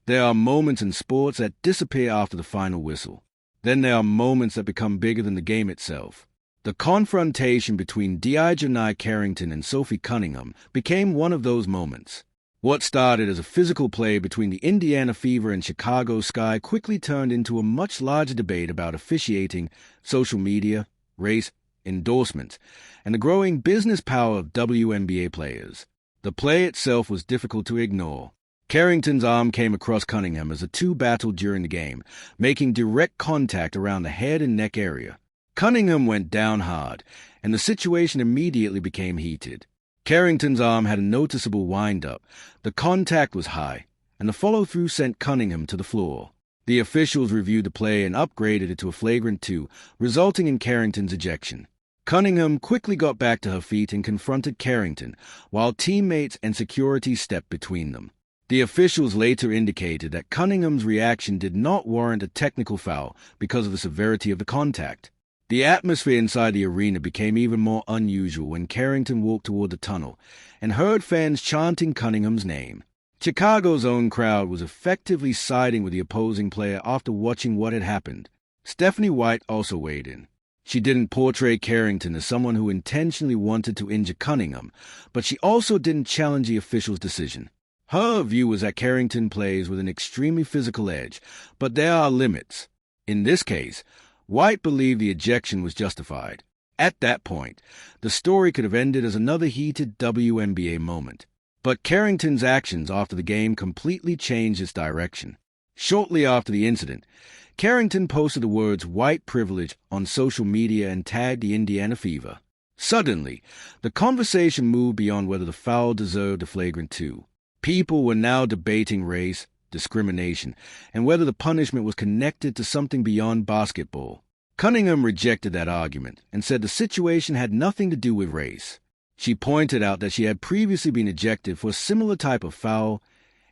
There are moments in sports that disappear after the final whistle. Then there are moments that become bigger than the game itself. The confrontation between DiJonai Carrington and Sophie Cunningham became one of those moments. What started as a physical play between the Indiana Fever and Chicago Sky quickly turned into a much larger debate about officiating, social media, race, endorsements, and the growing business power of WNBA players. The play itself was difficult to ignore. Carrington's arm came across Cunningham as the two battled during the game, making direct contact around the head and neck area. Cunningham went down hard, and the situation immediately became heated. Carrington's arm had a noticeable wind-up, the contact was high, and the follow-through sent Cunningham to the floor. The officials reviewed the play and upgraded it to a flagrant 2, resulting in Carrington's ejection. Cunningham quickly got back to her feet and confronted Carrington, while teammates and security stepped between them. The officials later indicated that Cunningham's reaction did not warrant a technical foul because of the severity of the contact. The atmosphere inside the arena became even more unusual when Carrington walked toward the tunnel and heard fans chanting Cunningham's name. Chicago's own crowd was effectively siding with the opposing player after watching what had happened. Stephanie White also weighed in. She didn't portray Carrington as someone who intentionally wanted to injure Cunningham, but she also didn't challenge the official's decision. Her view was that Carrington plays with an extremely physical edge, but there are limits. In this case, White believed the ejection was justified. At that point, the story could have ended as another heated WNBA moment. But Carrington's actions after the game completely changed its direction. Shortly after the incident, Carrington posted the words "white privilege" on social media and tagged the Indiana Fever. Suddenly, the conversation moved beyond whether the foul deserved a flagrant 2. People were now debating race, discrimination, and whether the punishment was connected to something beyond basketball. Cunningham rejected that argument and said the situation had nothing to do with race. She pointed out that she had previously been ejected for a similar type of foul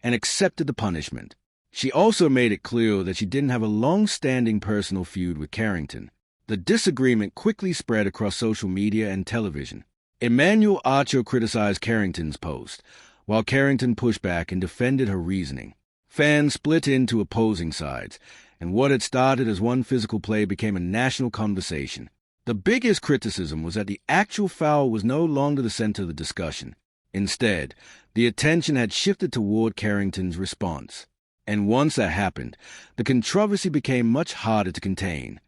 and accepted the punishment. She also made it clear that she didn't have a long-standing personal feud with Carrington. The disagreement quickly spread across social media and television. Emmanuel Acho criticized Carrington's post, while Carrington pushed back and defended her reasoning. Fans split into opposing sides, and what had started as one physical play became a national conversation. The biggest criticism was that the actual foul was no longer the center of the discussion. Instead, the attention had shifted toward Carrington's response. And once that happened, the controversy became much harder to contain.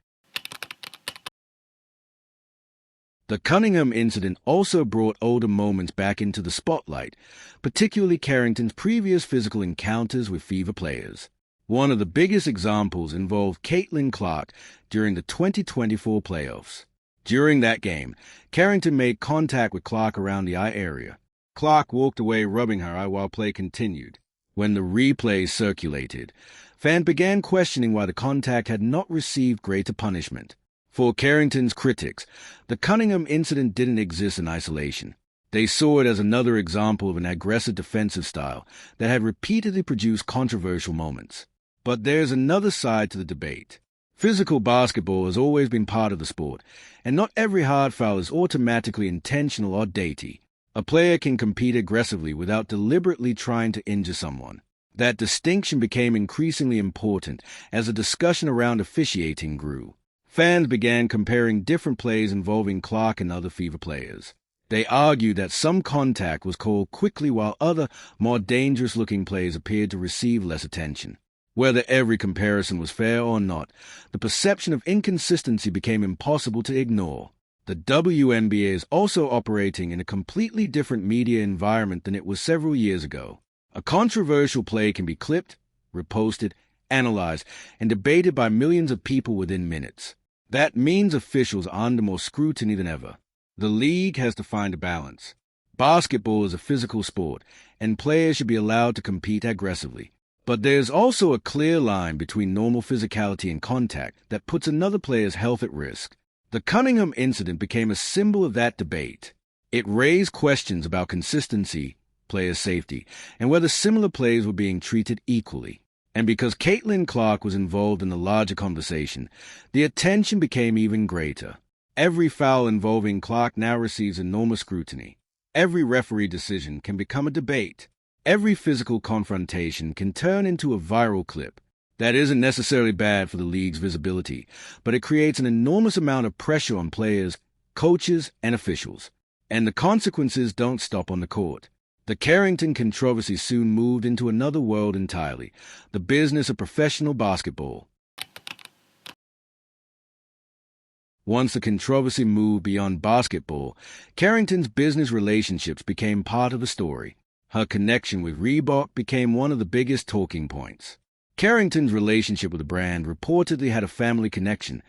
The Cunningham incident also brought older moments back into the spotlight, particularly Carrington's previous physical encounters with Fever players. One of the biggest examples involved Caitlin Clark during the 2024 playoffs. During that game, Carrington made contact with Clark around the eye area. Clark walked away rubbing her eye while play continued. When the replay circulated, fans began questioning why the contact had not received greater punishment. For Carrington's critics, the Cunningham incident didn't exist in isolation. They saw it as another example of an aggressive defensive style that had repeatedly produced controversial moments. But there's another side to the debate. Physical basketball has always been part of the sport, and not every hard foul is automatically intentional or dainty. A player can compete aggressively without deliberately trying to injure someone. That distinction became increasingly important as the discussion around officiating grew. Fans began comparing different plays involving Clark and other Fever players. They argued that some contact was called quickly while other, more dangerous-looking plays appeared to receive less attention. Whether every comparison was fair or not, the perception of inconsistency became impossible to ignore. The WNBA is also operating in a completely different media environment than it was several years ago. A controversial play can be clipped, reposted, analyzed, and debated by millions of people within minutes. That means officials are under more scrutiny than ever. The league has to find a balance. Basketball is a physical sport, and players should be allowed to compete aggressively. But there's also a clear line between normal physicality and contact that puts another player's health at risk. The Cunningham incident became a symbol of that debate. It raised questions about consistency, player safety, and whether similar plays were being treated equally. And because Caitlin Clark was involved in the larger conversation, the attention became even greater. Every foul involving Clark now receives enormous scrutiny. Every referee decision can become a debate. Every physical confrontation can turn into a viral clip. That isn't necessarily bad for the league's visibility, but it creates an enormous amount of pressure on players, coaches, and officials. And the consequences don't stop on the court. The Carrington controversy soon moved into another world entirely, the business of professional basketball. Once the controversy moved beyond basketball, Carrington's business relationships became part of the story. Her connection with Reebok became one of the biggest talking points. Carrington's relationship with the brand reportedly had a family connection,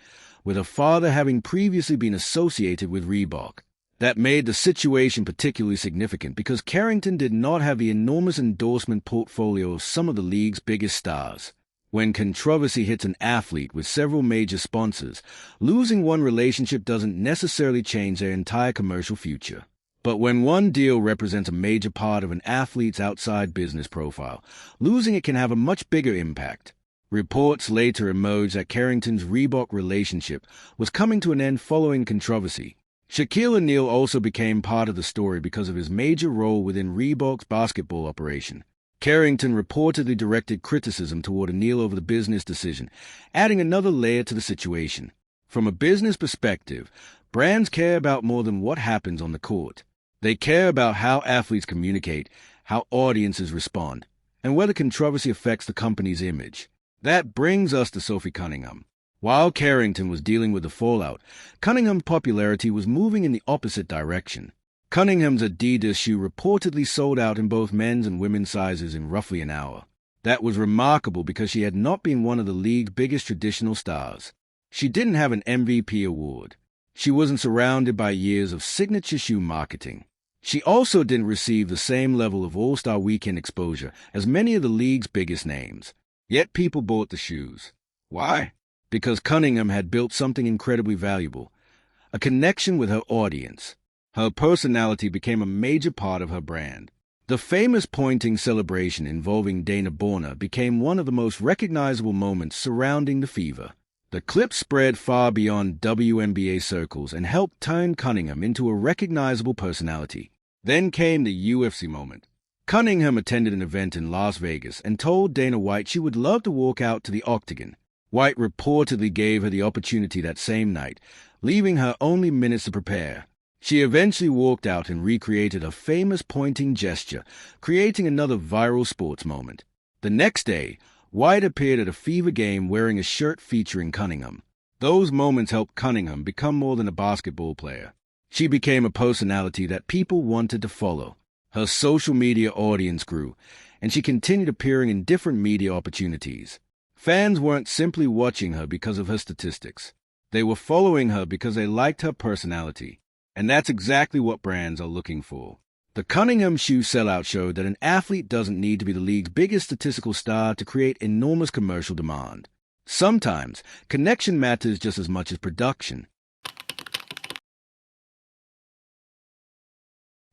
with her father having previously been associated with Reebok. That made the situation particularly significant because Carrington did not have the enormous endorsement portfolio of some of the league's biggest stars. When controversy hits an athlete with several major sponsors, losing one relationship doesn't necessarily change their entire commercial future. But when one deal represents a major part of an athlete's outside business profile, losing it can have a much bigger impact. Reports later emerged that Carrington's Reebok relationship was coming to an end following controversy. Shaquille O'Neal also became part of the story because of his major role within Reebok's basketball operation. Carrington reportedly directed criticism toward O'Neal over the business decision, adding another layer to the situation. From a business perspective, brands care about more than what happens on the court. They care about how athletes communicate, how audiences respond, and whether controversy affects the company's image. That brings us to Sophie Cunningham. While Carrington was dealing with the fallout, Cunningham's popularity was moving in the opposite direction. Cunningham's Adidas shoe reportedly sold out in both men's and women's sizes in roughly an hour. That was remarkable because she had not been one of the league's biggest traditional stars. She didn't have an MVP award. She wasn't surrounded by years of signature shoe marketing. She also didn't receive the same level of All-Star Weekend exposure as many of the league's biggest names. Yet people bought the shoes. Why? Because Cunningham had built something incredibly valuable, a connection with her audience. Her personality became a major part of her brand. The famous pointing celebration involving Dana Borner became one of the most recognizable moments surrounding the Fever. The clip spread far beyond WNBA circles and helped turn Cunningham into a recognizable personality. Then came the UFC moment. Cunningham attended an event in Las Vegas and told Dana White she would love to walk out to the octagon. White reportedly gave her the opportunity that same night, leaving her only minutes to prepare. She eventually walked out and recreated a famous pointing gesture, creating another viral sports moment. The next day, White appeared at a Fever game wearing a shirt featuring Cunningham. Those moments helped Cunningham become more than a basketball player. She became a personality that people wanted to follow. Her social media audience grew, and she continued appearing in different media opportunities. Fans weren't simply watching her because of her statistics. They were following her because they liked her personality. And that's exactly what brands are looking for. The Cunningham shoe sellout showed that an athlete doesn't need to be the league's biggest statistical star to create enormous commercial demand. Sometimes, connection matters just as much as production.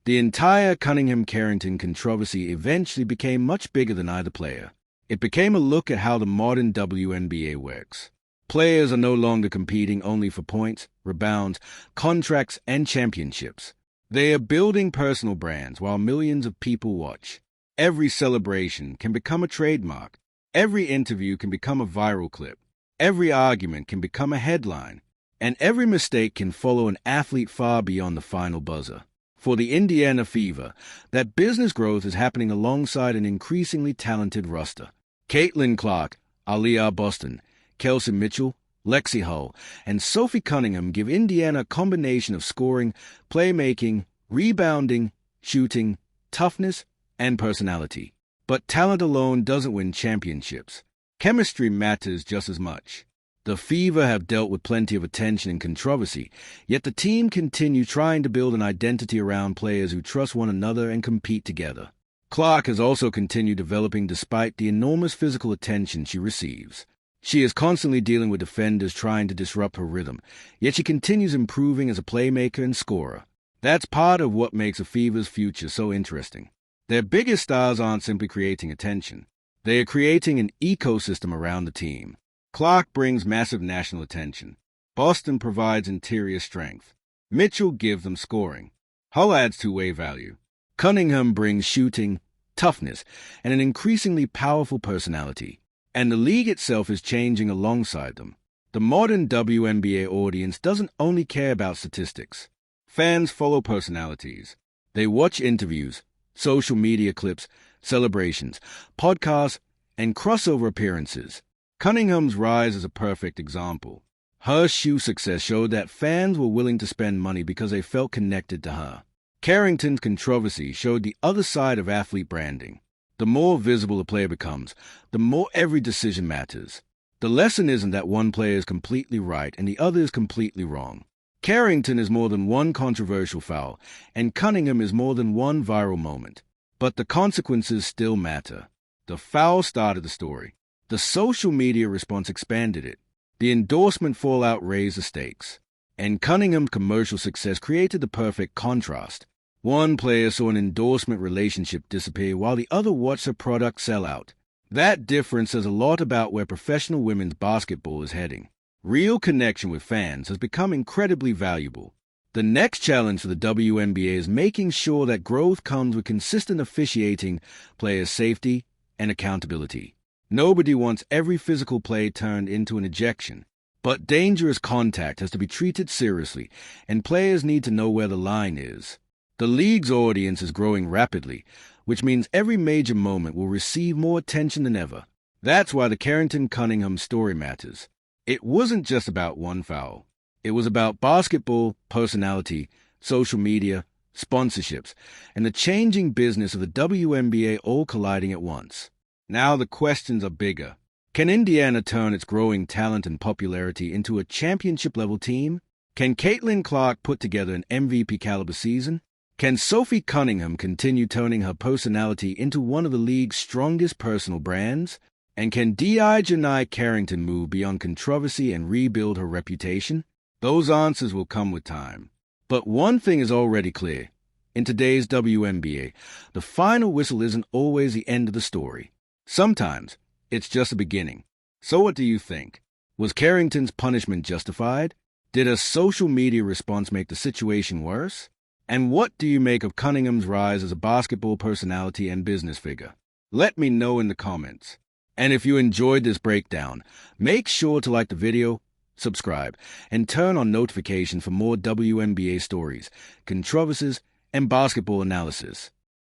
The entire Cunningham-Carrington controversy eventually became much bigger than either player. It became a look at how the modern WNBA works. Players are no longer competing only for points, rebounds, contracts, and championships. They are building personal brands while millions of people watch. Every celebration can become a trademark. Every interview can become a viral clip. Every argument can become a headline. And every mistake can follow an athlete far beyond the final buzzer. For the Indiana Fever, that business growth is happening alongside an increasingly talented roster. Caitlin Clark, Aliyah Boston, Kelsey Mitchell, Lexi Hull, and Sophie Cunningham give Indiana a combination of scoring, playmaking, rebounding, shooting, toughness, and personality. But talent alone doesn't win championships. Chemistry matters just as much. The Fever have dealt with plenty of attention and controversy, yet the team continue trying to build an identity around players who trust one another and compete together. Clark has also continued developing despite the enormous physical attention she receives. She is constantly dealing with defenders trying to disrupt her rhythm, yet she continues improving as a playmaker and scorer. That's part of what makes the Fever's future so interesting. Their biggest stars aren't simply creating attention. They are creating an ecosystem around the team. Clark brings massive national attention. Boston provides interior strength. Mitchell gives them scoring. Hull adds two-way value. Cunningham brings shooting, toughness, and an increasingly powerful personality. And the league itself is changing alongside them. The modern WNBA audience doesn't only care about statistics. Fans follow personalities. They watch interviews, social media clips, celebrations, podcasts, and crossover appearances. Cunningham's rise is a perfect example. Her shoe success showed that fans were willing to spend money because they felt connected to her. Carrington's controversy showed the other side of athlete branding. The more visible a player becomes, the more every decision matters. The lesson isn't that one player is completely right and the other is completely wrong. Carrington is more than one controversial foul, and Cunningham is more than one viral moment. But the consequences still matter. The foul started the story. The social media response expanded it. The endorsement fallout raised the stakes. And Cunningham's commercial success created the perfect contrast. One player saw an endorsement relationship disappear while the other watched her product sell out. That difference says a lot about where professional women's basketball is heading. Real connection with fans has become incredibly valuable. The next challenge for the WNBA is making sure that growth comes with consistent officiating, player safety, and accountability. Nobody wants every physical play turned into an ejection. But dangerous contact has to be treated seriously, and players need to know where the line is. The league's audience is growing rapidly, which means every major moment will receive more attention than ever. That's why the Carrington-Cunningham story matters. It wasn't just about one foul. It was about basketball, personality, social media, sponsorships, and the changing business of the WNBA all colliding at once. Now the questions are bigger. Can Indiana turn its growing talent and popularity into a championship-level team? Can Caitlin Clark put together an MVP-caliber season? Can Sophie Cunningham continue turning her personality into one of the league's strongest personal brands? And can DiJonai Carrington move beyond controversy and rebuild her reputation? Those answers will come with time. But one thing is already clear. In today's WNBA, the final whistle isn't always the end of the story. Sometimes, it's just a beginning. So what do you think? Was Carrington's punishment justified? Did a social media response make the situation worse? And what do you make of Cunningham's rise as a basketball personality and business figure? Let me know in the comments. And if you enjoyed this breakdown, make sure to like the video, subscribe, and turn on notifications for more WNBA stories, controversies, and basketball analysis.